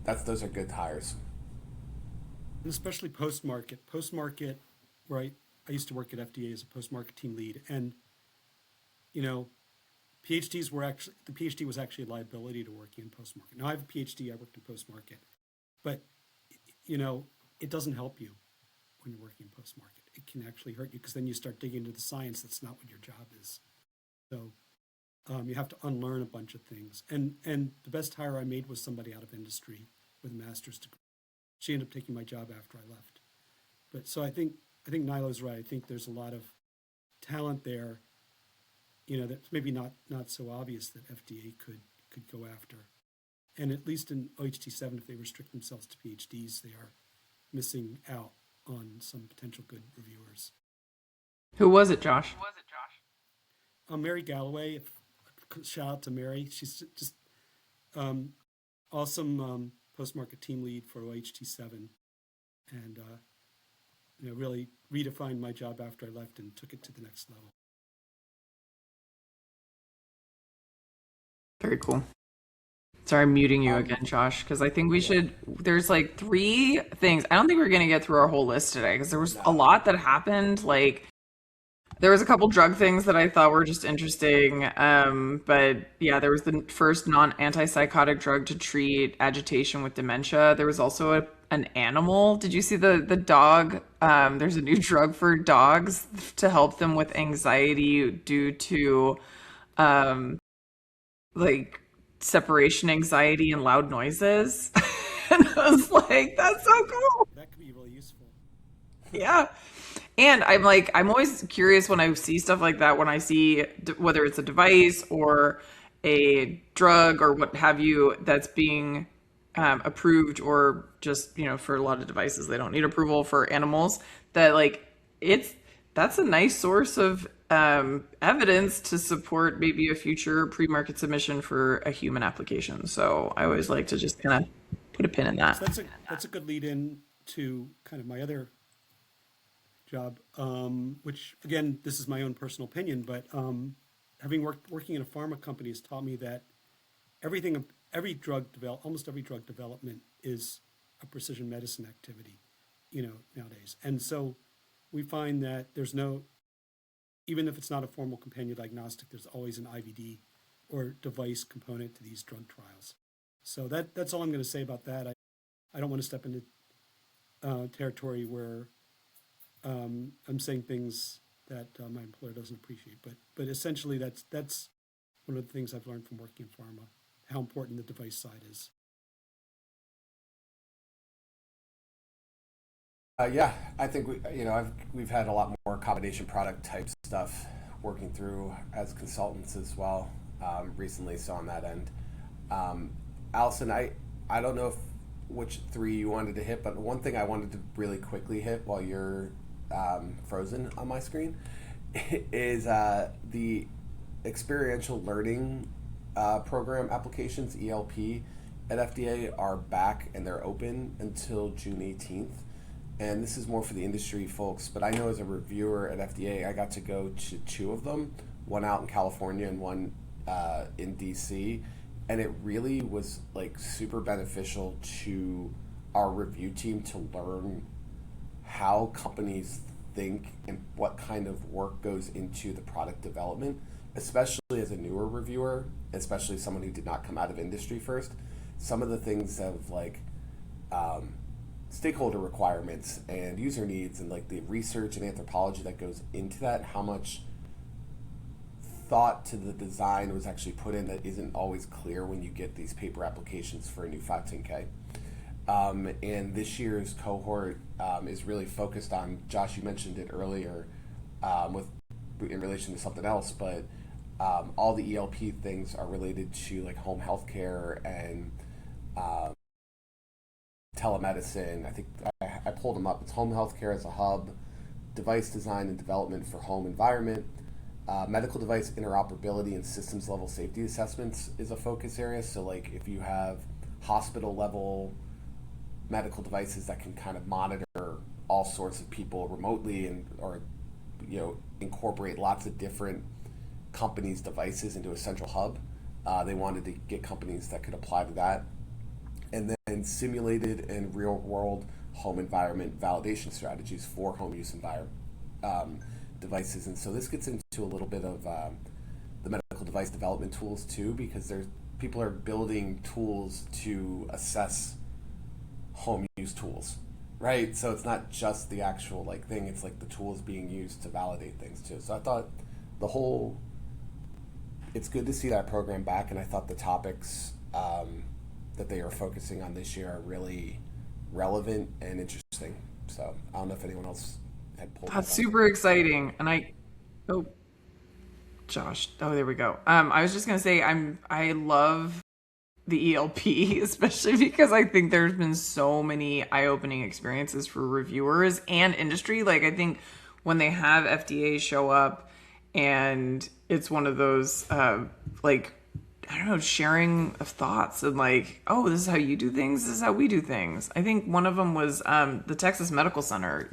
are good hires. And especially post-market, right? I used to work at FDA as a post-market team lead, and PhDs the PhD was actually a liability to working in post-market. Now I have a PhD, I worked in post-market, but it doesn't help you when you're working in post-market. It can actually hurt you because then you start digging into the science. That's not what your job is. So you have to unlearn a bunch of things. And the best hire I made was somebody out of industry with a master's degree. She ended up taking my job after I left. But so I think Nilo's right. I think there's a lot of talent there, that's maybe not so obvious that FDA could go after. And at least in OHT7, if they restrict themselves to PhDs, they are missing out on some potential good reviewers. Who was it, Josh? Mary Galloway. Shout out to Mary. She's just awesome post-market team lead for OHT7, and really redefined my job after I left and took it to the next level. Very cool. Sorry, I'm muting you again, Josh, because I think there's like 3 things. I don't think we're going to get through our whole list today because there was a lot that happened. Like, there was a couple drug things that I thought were just interesting. But yeah, there was the first non-antipsychotic drug to treat agitation with dementia. There was also an animal. Did you see the dog? There's a new drug for dogs to help them with anxiety due to like separation anxiety and loud noises. And I was like, that's so cool. That could be really useful. Yeah. And I'm always curious when I see stuff like that, when I see whether it's a device or a drug or what have you that's being approved, or just, for a lot of devices, they don't need approval for animals, that that's a nice source of evidence to support maybe a future pre-market submission for a human application. So I always like to just kind of put a pin in that. So that's a good lead in to kind of my other job, which again, this is my own personal opinion, but having working in a pharma company has taught me that almost every drug development is a precision medicine activity, nowadays. And so we find that even if it's not a formal companion diagnostic, there's always an IVD or device component to these drug trials. So that's all I'm going to say about that. I don't want to step into territory where I'm saying things that my employer doesn't appreciate, but essentially that's one of the things I've learned from working in pharma, how important the device side is. Yeah, I think we've had a lot more combination product type stuff working through as consultants as well recently. So on that end, Allison, I don't know which 3 you wanted to hit, but one thing I wanted to really quickly hit while you're frozen on my screen, is the experiential learning program applications, ELP, at FDA are back and they're open until June 18th. And this is more for the industry folks, but I know as a reviewer at FDA, I got to go to 2 of them, one out in California and one in DC. And it really was like super beneficial to our review team to learn how companies think and what kind of work goes into the product development, especially as a newer reviewer, especially someone who did not come out of industry first. Some of the things of like stakeholder requirements and user needs and like the research and anthropology that goes into that, how much thought to the design was actually put in that isn't always clear when you get these paper applications for a new 510K. And this year's cohort is really focused on, Josh, you mentioned it earlier in relation to something else, but all the ELP things are related to like home healthcare and telemedicine. I think I pulled them up. It's home healthcare as a hub, device design and development for home environment, medical device interoperability and systems level safety assessments is a focus area. So like if you have hospital level medical devices that can kind of monitor all sorts of people remotely and or incorporate lots of different companies' devices into a central hub. They wanted to get companies that could apply to that. And then simulated and real world home environment validation strategies for home use devices. And so this gets into a little bit of the medical device development tools too, because people are building tools to assess home use tools, right? So it's not just the actual like thing, it's like the tools being used to validate things too. So I thought it's good to see that program back, and I thought the topics that they are focusing on this year are really relevant and interesting. So I don't know if anyone else had pulled That's that up. super exciting. Oh, Josh. Oh, there we go. I was just gonna say I love the ELP, especially because I think there's been so many eye-opening experiences for reviewers and industry. Like I think when they have FDA show up and it's one of those like I don't know, sharing of thoughts and like, oh, this is how you do things, this is how we do things. I think one of them was the Texas Medical Center,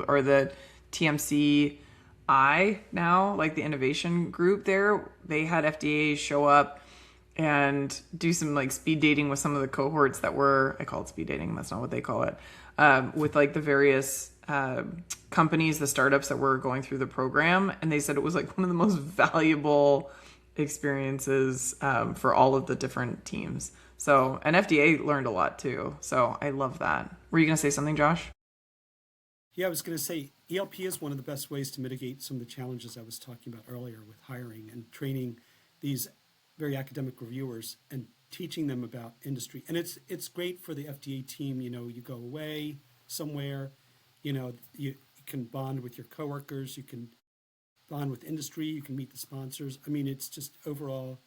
or the TMCI now, like the innovation group there. They had FDA show up and do some like speed dating with some of the cohorts that were, I call it speed dating, that's not what they call it, with like the various companies, the startups that were going through the program. And they said it was like one of the most valuable experiences for all of the different teams. So, and FDA learned a lot too. So I love that. Were you going to say something, Josh? Yeah, I was going to say ELP is one of the best ways to mitigate some of the challenges I was talking about earlier with hiring and training these very academic reviewers and teaching them about industry. And it's great for the FDA team. You go away somewhere, you can bond with your coworkers, you can bond with industry, you can meet the sponsors. I mean, it's just overall,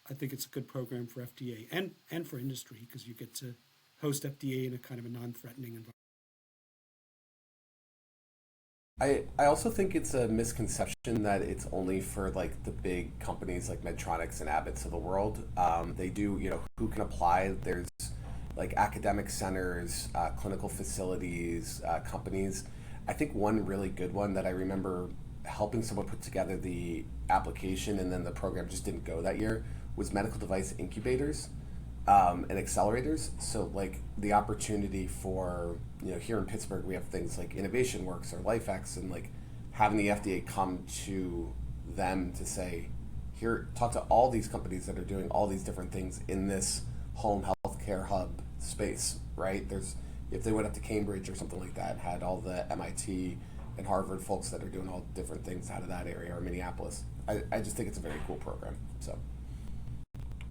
I think it's a good program for FDA and for industry because you get to host FDA in a kind of a non-threatening environment. I also think it's a misconception that it's only for like the big companies like Medtronics and Abbott's of the world. They do, who can apply. There's like academic centers, clinical facilities, companies. I think one really good one that I remember helping someone put together the application and then the program just didn't go that year was medical device incubators and accelerators. So like the opportunity for, here in Pittsburgh, we have things like Innovation Works or LifeX, and like having the FDA come to them to say, here, talk to all these companies that are doing all these different things in this home healthcare hub space, right? If they went up to Cambridge or something like that, had all the MIT and Harvard folks that are doing all different things out of that area, or Minneapolis. I just think it's a very cool program. So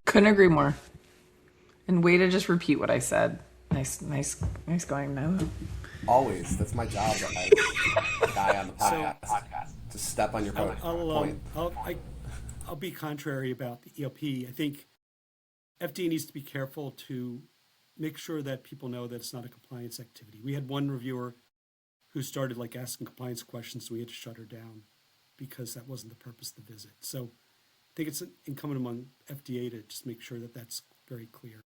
Couldn't agree more. And way to just repeat what I said. Nice going, Novo. always, that's my job. As a guy on the podcast, to step on your point. I'll be contrary about the ELP. I think FDA needs to be careful to make sure that people know that it's not a compliance activity. We had one reviewer who started like asking compliance questions, so we had to shut her down because that wasn't the purpose of the visit. So I think it's incumbent among FDA to just make sure that that's very clear.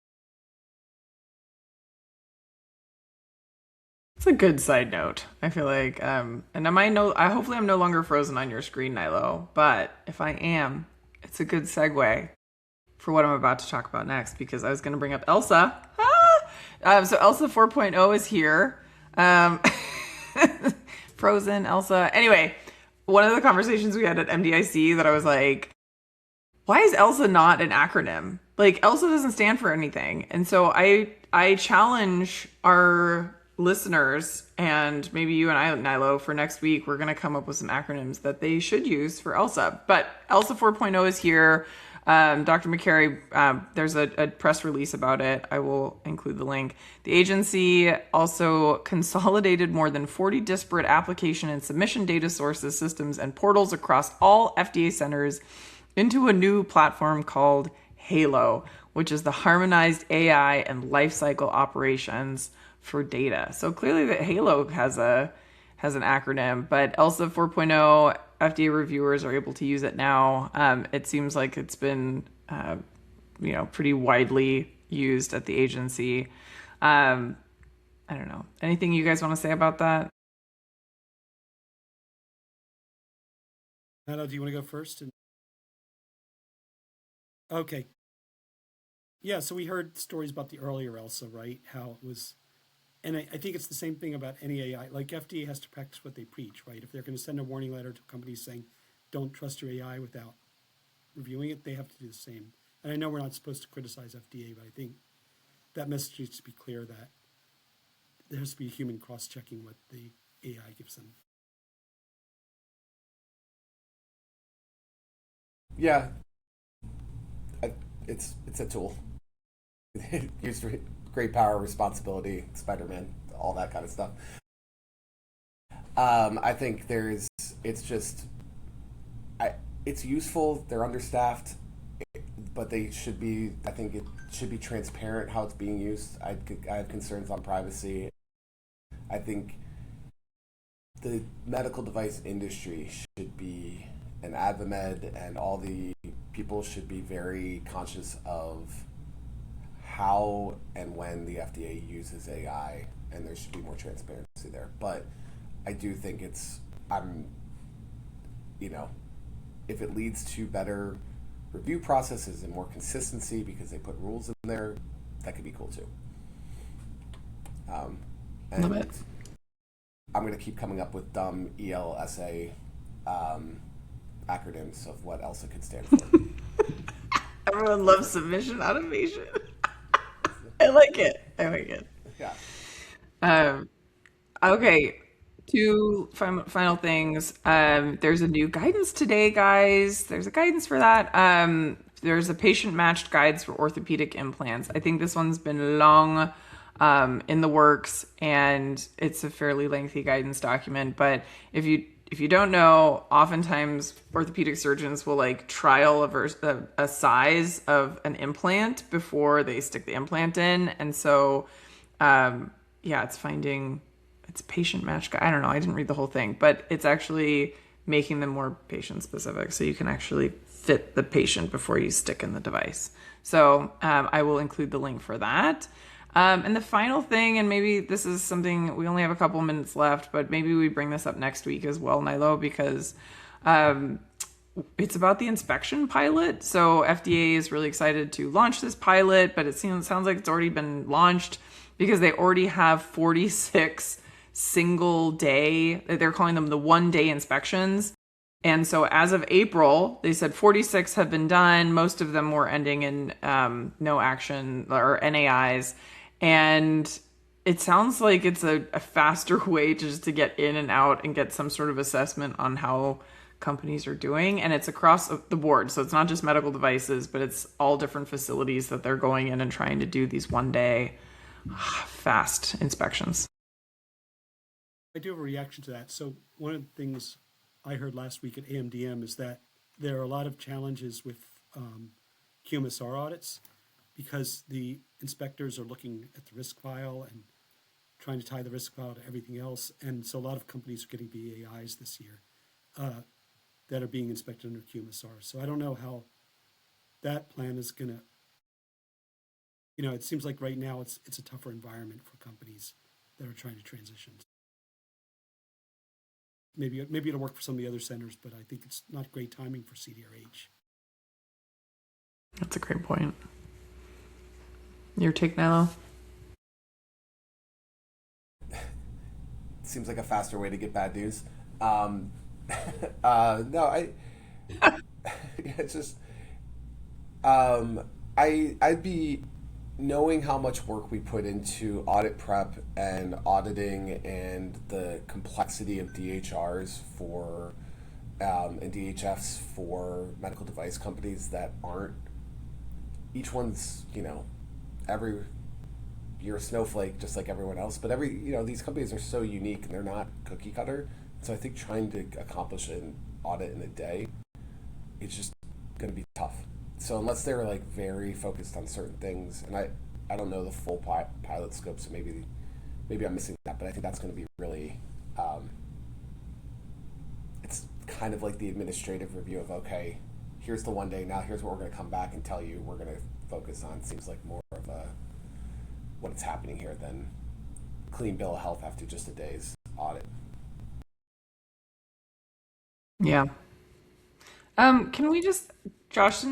It's a good side note. I feel like, and I hopefully I'm no longer frozen on your screen, Nilo. But if I am, it's a good segue for what I'm about to talk about next, because I was going to bring up ELSA. So ELSA 4.0 is here. Frozen, ELSA. Anyway, one of the conversations we had at MDIC that I was like, why is ELSA not an acronym? Like, ELSA doesn't stand for anything. And so I challenge our listeners, and maybe you and I, Nilo, for next week, we're going to come up with some acronyms that they should use for ELSA. But ELSA 4.0 is here. Dr. McCary, there's a press release about it. I will include the link. The agency also consolidated more than 40 disparate application and submission data sources, systems, and portals across all FDA centers into a new platform called HALO, which is the Harmonized AI and Lifecycle Operations for Data. So clearly that HALO has an acronym, but ELSA 4.0, FDA reviewers are able to use it now. It seems like it's been, pretty widely used at the agency. I don't know. Anything you guys want to say about that? Nano, do you want to go first? Okay. Yeah, so we heard stories about the earlier ELSA, right? How it was, and I think it's the same thing about any AI. Like FDA has to practice what they preach, right? If they're going to send a warning letter to companies saying, don't trust your AI without reviewing it, they have to do the same. And I know we're not supposed to criticize FDA, but I think that message needs to be clear that there has to be a human cross-checking what the AI gives them. Yeah, it's a tool. Used for great power, responsibility, Spider-Man, all that kind of stuff. I think it's useful. They're understaffed, but they should be. I think it should be transparent how it's being used. I have concerns on privacy. I think the medical device industry should be, and AdvaMed and all the people should be very conscious of how and when the FDA uses AI, and there should be more transparency there. But I do think if it leads to better review processes and more consistency because they put rules in there, that could be cool too. And Love it. I'm going to keep coming up with dumb ELSA acronyms of what ELSA could stand for. Everyone loves submission automation. I like it. Yeah. Okay. Two final things. There's a new guidance today, guys. There's a guidance for that. There's a patient-matched guides for orthopedic implants. I think this one's been long in the works, and it's a fairly lengthy guidance document. But if you don't know, oftentimes orthopedic surgeons will like trial a size of an implant before they stick the implant in, and so it's patient match guide. I don't know. I didn't read the whole thing, but it's actually making them more patient specific, so you can actually fit the patient before you stick in the device. So I will include the link for that. And the final thing, and maybe this is something, we only have a couple minutes left, but maybe we bring this up next week as well, Nilo, because it's about the inspection pilot. So FDA is really excited to launch this pilot, but it sounds like it's already been launched because they already have 46 single day, they're calling them the 1-day inspections. And so as of April, they said 46 have been done. Most of them were ending in no action or NAIs. And it sounds like it's a faster way just to get in and out and get some sort of assessment on how companies are doing. And it's across the board. So it's not just medical devices, but it's all different facilities that they're going in and trying to do these 1-day fast inspections. I do have a reaction to that. So one of the things I heard last week at AMDM is that there are a lot of challenges with QMSR audits because the inspectors are looking at the risk file and trying to tie the risk cloud to everything else. And so a lot of companies are getting VAIs this year that are being inspected under QMSR. So I don't know how that plan is going to, it seems like right now it's a tougher environment for companies that are trying to transition. Maybe it'll work for some of the other centers, but I think it's not great timing for CDRH. That's a great point. Your take, Nilo? Seems like a faster way to get bad news. No, it's just, I'd be knowing how much work we put into audit prep and auditing and the complexity of DHRs for and DHFs for medical device companies that aren't, each one's, you're a snowflake just like everyone else, but these companies are so unique and they're not cookie cutter. So I think trying to accomplish an audit in a day, it's just going to be tough. So unless they're like very focused on certain things, and I don't know the full pilot scope, so maybe I'm missing that, but I think that's going to be really, it's kind of like the administrative review of, okay, here's the one day, now here's what we're going to come back and tell you we're going to focus on. Seems like more of a what's happening here than clean bill of health after just a day's audit. Yeah. Can we just, Josh,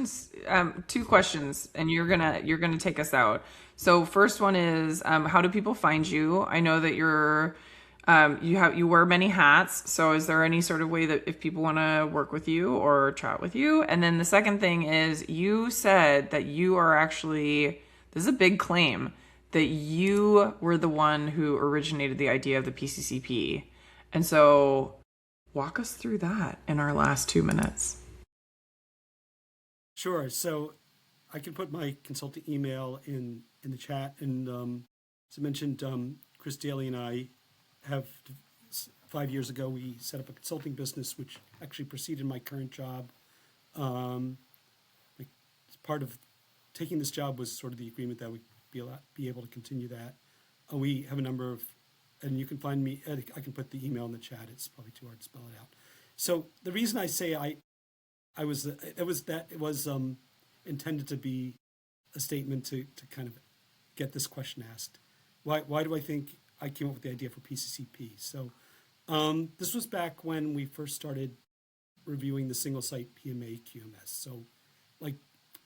two questions, and you're gonna take us out. So first one is, how do people find you? I know that you wear many hats. So is there any sort of way that if people want to work with you or chat with you? And then the second thing is, you said that you are actually, this is a big claim, that you were the one who originated the idea of the PCCP. And so walk us through that in our last 2 minutes. Sure. So I can put my consulting email in the chat. And as I mentioned, Chris Daly and I have, 5 years ago, we set up a consulting business, which actually preceded my current job. Part of taking this job was sort of the agreement that we be able to continue that. We have a number of, and you can find me, I can put the email in the chat. It's probably too hard to spell it out. So the reason I say it was intended to be a statement to kind of get this question asked. Why do I think I came up with the idea for PCCP? So this was back when we first started reviewing the single site PMA QMS. So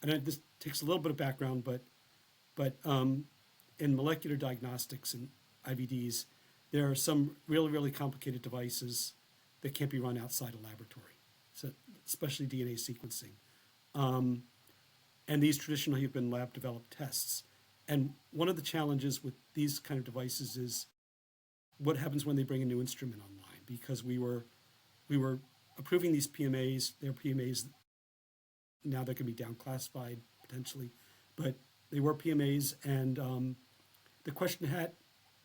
this takes a little bit of background, but in molecular diagnostics and IVDs, there are some really, really complicated devices that can't be run outside a laboratory, so especially DNA sequencing. And these traditionally have been lab-developed tests. And one of the challenges with these kind of devices is what happens when they bring a new instrument online, because we were approving these PMAs. They're PMAs, now they can be downclassified potentially, but they were PMAs, and the question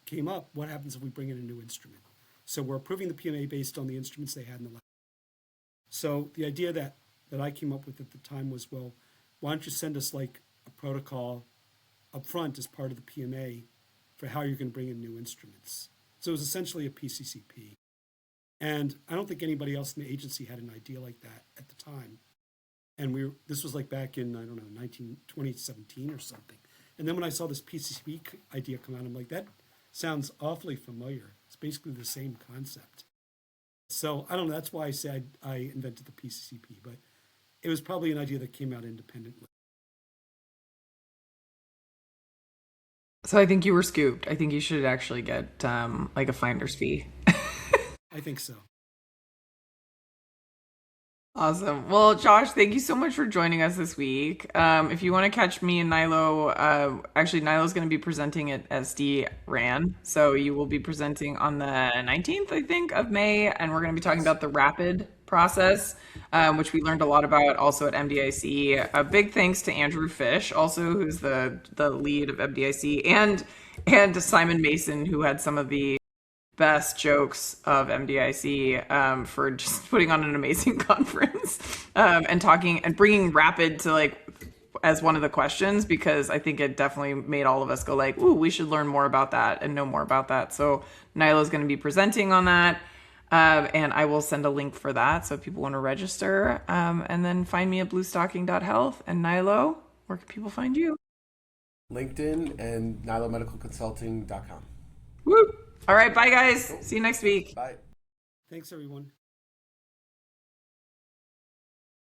came up, what happens if we bring in a new instrument? So we're approving the PMA based on the instruments they had in the lab. So the idea that I came up with at the time was, well, why don't you send us like a protocol up front as part of the PMA for how you're going to bring in new instruments? So it was essentially a PCCP. And I don't think anybody else in the agency had an idea like that at the time. And this was like back in, 2017 or something. And then when I saw this PCCP idea come out, I'm like, that sounds awfully familiar. It's basically the same concept. So I don't know, that's why I said I invented the PCCP, but it was probably an idea that came out independently. So I think you were scooped. I think you should actually get like a finder's fee. I think so. Awesome. Well, Josh, thank you so much for joining us this week. If you want to catch me and Nilo, actually Nilo's going to be presenting at SD RAN. So you will be presenting on the 19th, I think, of May. And we're going to be talking about the rapid process, which we learned a lot about also at MDIC. A big thanks to Andrew Fish, also, who's the lead of MDIC, and to Simon Mason, who had some of the best jokes of MDIC for just putting on an amazing conference and talking and bringing rapid to like as one of the questions, because I think it definitely made all of us go like, ooh, we should learn more about that and know more about that. So Nilo's going to be presenting on that. And I will send a link for that. So if people want to register, and then find me at bluestocking.health. And Nilo, where can people find you? LinkedIn and nilomedicalconsulting.com. Woo! All right. Bye, guys. See you next week. Bye. Thanks, everyone.